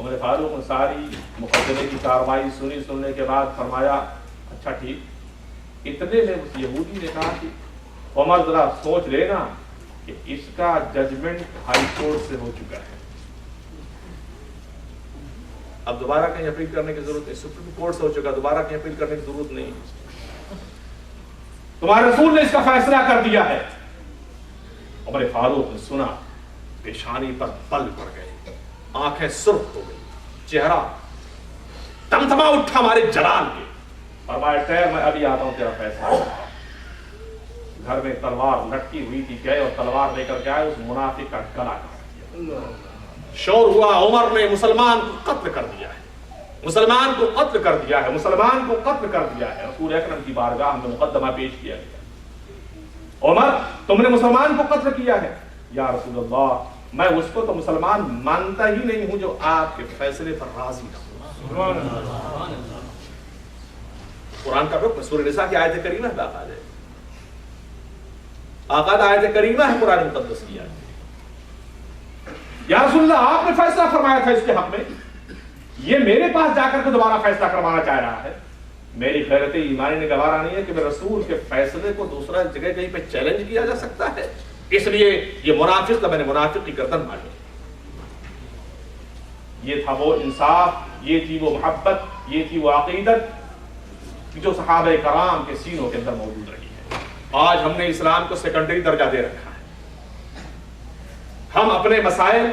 عمر فاروق نے ساری مقدمے کی کارروائی سننے کے بعد فرمایا اچھا ٹھیک، اتنے میں اس یہودی نے کہا کہ عمر ذرا سوچ لینا کہ اس کا ججمنٹ ہائی کورٹ سے ہو چکا ہے، اب دوبارہ کہیں اپیل کرنے کی ضرورت نہیں، سپریم کورٹ سے ہو چکا، دوبارہ کہیں اپیل کرنے کی ضرورت نہیں، تمہارے رسول نے اس کا فیصلہ کر دیا ہے۔ عمر فاروق نے سنا، پیشانی پر بل پڑ گئے، آنکھیں سرخ ہو گئی، چہرہ تمتما اٹھا ہمارے جلال کے، فرمایا ٹھہر میں ابھی آتا ہوں تیرا فیصلہ۔ گھر میں تلوار لٹکی ہوئی تھی، گئے اور تلوار لے کر کے آئے، اس منافق کا گلا کاٹ دیا۔ شور ہوا عمر نے مسلمان کو قتل کر دیا ہے، مسلمان کو قتل کر دیا ہے، مسلمان کو قتل کر دیا ہے۔ رسول اکرم کی بارگاہ میں مقدمہ پیش کیا گیا، عمر تم نے مسلمان کو قتل کیا ہے؟ یا رسول اللہ میں اس کو تو مسلمان مانتا ہی نہیں ہوں جو آپ کے فیصلے پر راضی نہ ہو۔ قرآن کا حکم سورہ نساء کی آیت کریمہ ہے، آقاد آیت کریمہ ہے قرآن مقدس کی آیت۔ یا رسول اللہ آپ نے فیصلہ فرمایا تھا اس کے حق میں، یہ میرے پاس جا کر کے دوبارہ فیصلہ کروانا چاہ رہا ہے، میری غیرت ایمانی نے گوارا نہیں ہے کہ میں رسول کے فیصلے کو دوسرا جگہ کہیں پہ چیلنج کیا جا سکتا ہے، اس لیے یہ منافق تھا، میں نے منافق کی گردن ماری۔ یہ تھا وہ انصاف، یہ تھی وہ محبت، یہ تھی وہ عقیدت جو صحابہ کرام کے سینوں کے اندر موجود رہی ہے۔ آج ہم نے اسلام کو سیکنڈری درجہ دے رکھا ہے، ہم اپنے مسائل،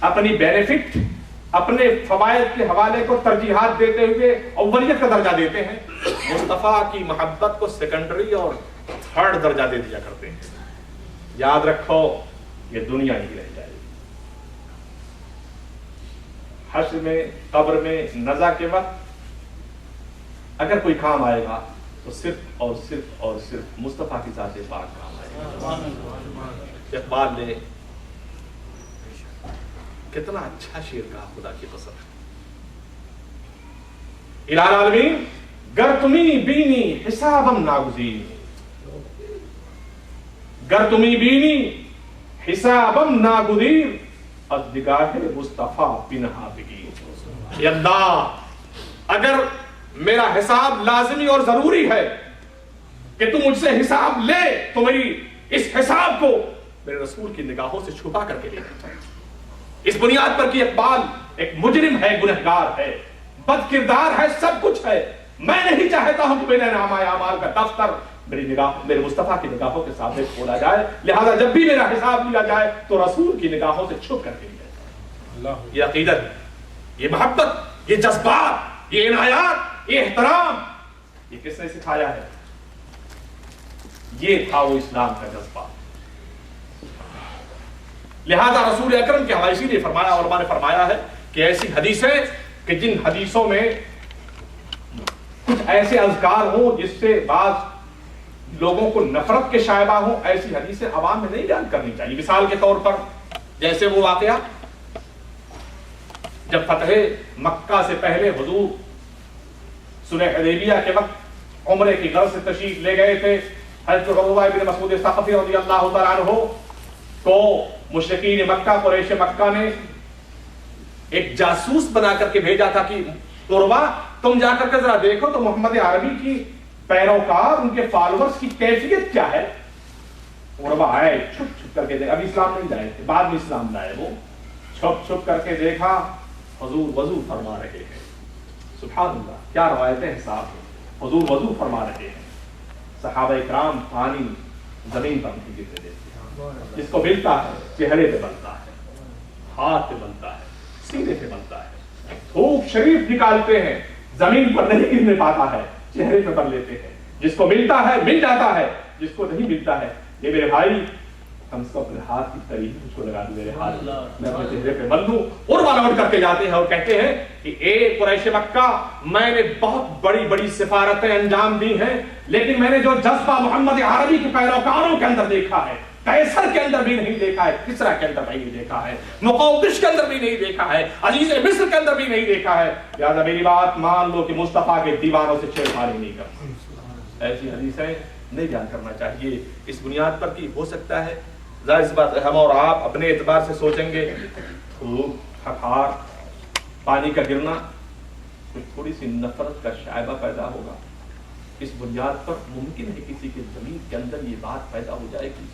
اپنی بینیفٹ، اپنے فوائد کے حوالے کو ترجیحات دیتے ہوئے اولیت کا درجہ دیتے ہیں، مصطفیٰ کی محبت کو سیکنڈری اور تھرڈ درجہ دے دیا کرتے ہیں۔ یاد رکھو یہ دنیا ہی رہ جائے گی، حشر میں، قبر میں، نزا کے وقت اگر کوئی کام آئے گا تو صرف اور صرف اور صرف مصطفیٰ کی ذات پاک کام آئے گا۔ اقبال نے کتنا اچھا شعر کہا، خدا کی قسم، الہ العالمین گر تمہیں بینی حسابم ناگزیر، گر تمہیں بینی حسابم ناگزیر از نگاہ مصطفیٰ پنہا بگیر۔ یا اللہ اگر میرا حساب لازمی اور ضروری ہے کہ تم مجھ سے حساب لے تو میری اس حساب کو میرے رسول کی نگاہوں سے چھپا کر کے لے جائے۔ اس بنیاد پر کہ اقبال ایک مجرم ہے، گنہگار ہے، بد کردار ہے، سب کچھ ہے، میں نہیں چاہتا ہوں کہ میرے نامہ اعمال کا دفتر میرے مصطفیٰ کی نگاہوں کے سامنے کھولا جائے، لہذا جب بھی میرا حساب لیا جائے تو رسول کی نگاہوں سے چھپ کر کے لیا جائے۔ یہ عقیدت، یہ محبت، یہ جذبات، یہ عنایات، یہ احترام، یہ کس نے سکھایا ہے؟ یہ تھا وہ اسلام کا جذبہ۔ لہذا رسول اکرم کے حوالے سے یہ فرمایا، علماء نے فرمایا ہے کہ ایسی حدیثیں کہ جن حدیثوں میں کچھ ایسے اذکار ہوں جس سے بعض لوگوں کو نفرت کے شائبہ ہوں، ایسی حدیثیں عوام میں نہیں بیان کرنی چاہیے۔ مثال کے طور پر جیسے وہ واقعہ جب فتح مکہ سے پہلے حضور صلح حدیبیہ کے وقت عمرے کی غرض سے تشریف لے گئے تھے، حضرت عروہ بن مسعود ثقفی رضی اللہ تعالیٰ عنہ کو مشرکین مکہ، قریش مکہ نے ایک جاسوس بنا کر کے بھیجا تھا کہ عروہ تم جا کر کے ذرا دیکھو تو محمد عربی کی پیروکار، ان کے فالوورز کی کیفیت کیا ہے۔ عروہ آئے، چھپ چھپ کر کے دیکھا، ابھی اسلام نہیں لائے تھے، بعد میں اسلام لائے، وہ چھپ چھپ کر کے دیکھا حضور وضو فرما رہے ہیں۔ سبحان اللہ، کیا روایتیں حساب ہیں، حضور وضو فرما رہے ہیں، صحابہ اکرام پانی زمین پر نہیں گرنے دیتے، جس کو ملتا ہے چہرے پہ بنتا ہے، ہاتھ پہ بنتا ہے، سینے پہ بنتا ہے، تھوک شریف نکالتے ہیں، زمین پر نہیں گرنے پاتا ہے، چہرے پہ بن لیتے ہیں، جس کو ملتا ہے مل جاتا ہے، جس کو نہیں ملتا ہے، یہ میرے بھائی ہم اس کو اپنے ہاتھ کی قریب اس کو لگا دوں، میرے ہاتھ میں اپنے چہرے پہ بن دوں۔ اور لوٹ کر کے جاتے ہیں اور کہتے ہیں کہ اے قریش مکہ، میں نے بہت بڑی بڑی سفارتیں انجام دی ہیں، لیکن میں نے جو جذبہ محمد عربی کے پیروکاروں کے اندر دیکھا ہے، قیصر کے اندر بھی نہیں دیکھا ہے، کسرا کے اندر بھی نہیں دیکھا ہے، مقوقس کے اندر بھی نہیں دیکھا ہے، عزیز مصر کے اندر بھی نہیں دیکھا ہے، لہذا میری بات مان لو کہ مصطفیٰ کے دیوانوں سے چھیڑخانی نہیں کرنا۔ ایسی حدیثیں نہیں بیان کرنا چاہیے اس بنیاد پر کہ ہو سکتا ہے ظاہر سی بات ہم اور آپ اپنے اعتبار سے سوچیں گے خوب ہتھار پانی کا گرنا، کچھ تھوڑی سی نفرت کا شائبہ پیدا ہوگا، اس بنیاد پر ممکن ہے کسی کے زمین کے اندر یہ بات پیدا ہو جائے گی